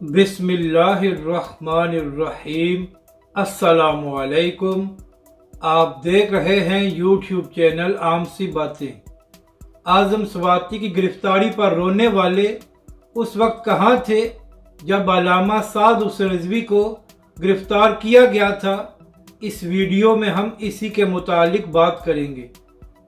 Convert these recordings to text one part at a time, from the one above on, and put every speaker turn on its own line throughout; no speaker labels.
बिस्मिल्लाहिर्रहमानिर्रहीम। अस्सलाम वालेकुम। आप देख रहे हैं यूट्यूब चैनल आम सी बातें। आज़म स्वाति की गिरफ्तारी पर रोने वाले उस वक्त कहाँ थे जब अल्लामा साद हुसैन रिजवी को गिरफ्तार किया गया था। इस वीडियो में हम इसी के मुतालिक बात करेंगे।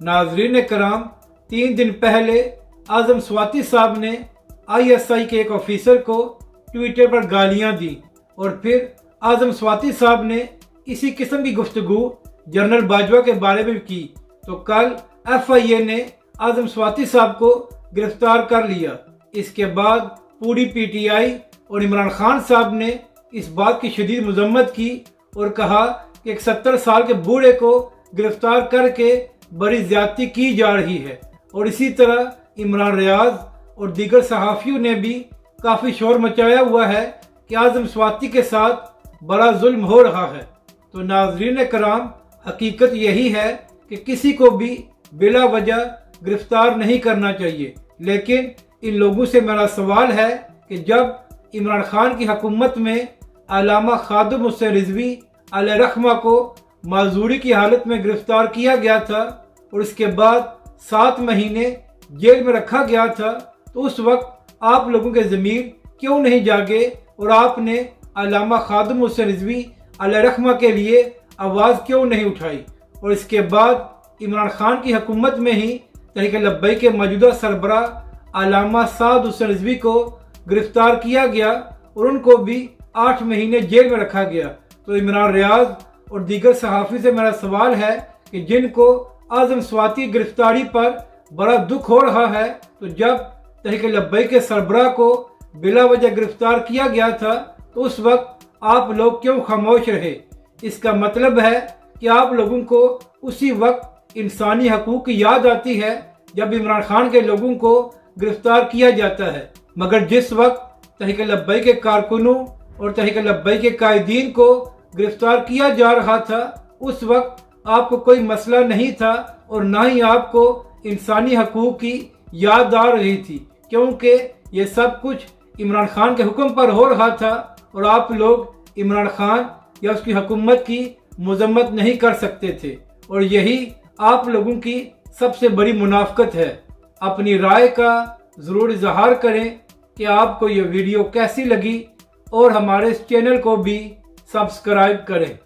नाजरीन कराम, 3 दिन पहले आज़म स्वाति साहब ने ISI के एक ऑफिसर को ट्विटर पर गालियां दी और फिर आज़म स्वाति साहब ने इसी किस्म की गुफ्तगू जनरल बाजवा के बारे में की। तो कल FIA ने आज़म स्वाति साहब को गिरफ्तार कर लिया। इसके बाद पूरी PTI और इमरान खान साहब ने इस बात की शदीद मजम्मत की और कहा कि एक 70 साल के बूढ़े को गिरफ्तार करके बड़ी ज्यादती की जा रही है। और इसी तरह इमरान रियाज और दीगर सहाफ़ियों ने भी काफ़ी शोर मचाया हुआ है कि आज़म स्वाति के साथ बड़ा जुल्म हो रहा है। तो नाज़रीन कराम, हकीकत यही है कि किसी को भी बिला वजह गिरफ्तार नहीं करना चाहिए। लेकिन इन लोगों से मेरा सवाल है कि जब इमरान खान की हुकूमत में अल्लामा खादिम हुसैन रिजवी अलैहि रहमा को माजूरी की हालत में गिरफ्तार किया गया था और इसके बाद 7 महीने जेल में रखा गया था, तो उस वक्त आप लोगों के ज़मीर क्यों नहीं जागे और आपने अल्लामा खादिम हुसैन रिजवी अलैहि रहमा के लिए आवाज़ क्यों नहीं उठाई। और इसके बाद इमरान खान की हुकूमत में ही तहरीक लब्बैक के मौजूदा सरबराह अल्लामा साद हुसैन रिजवी को गिरफ्तार किया गया और उनको भी 8 महीने जेल में रखा गया। तो इमरान रियाज और दीगर सहाफ़ी से मेरा सवाल है कि जिनको आज़म स्वाति गिरफ्तारी पर बड़ा दुख हो रहा है, तो जब तहरीक लब्बैक के सरबराह को बिला वजह गिरफ्तार किया गया था तो उस वक्त आप लोग क्यों खामोश रहे। इसका मतलब है कि आप लोगों को उसी वक्त इंसानी हकूक़ की याद आती है जब इमरान खान के लोगों को गिरफ्तार किया जाता है, मगर जिस वक्त तहरीक लब्बैक के कारकुनों और तहरीक लब्बैक के कायदीन को गिरफ्तार किया जा रहा था उस वक्त आपको कोई मसला नहीं था और ना ही आपको इंसानी हकूक़ की याद आ रही थी, क्योंकि ये सब कुछ इमरान खान के हुक्म पर हो रहा था और आप लोग इमरान खान या उसकी हुकूमत की मजम्मत नहीं कर सकते थे। और यही आप लोगों की सबसे बड़ी मुनाफकत है। अपनी राय का ज़रूर इजहार करें कि आपको ये वीडियो कैसी लगी और हमारे इस चैनल को भी सब्सक्राइब करें।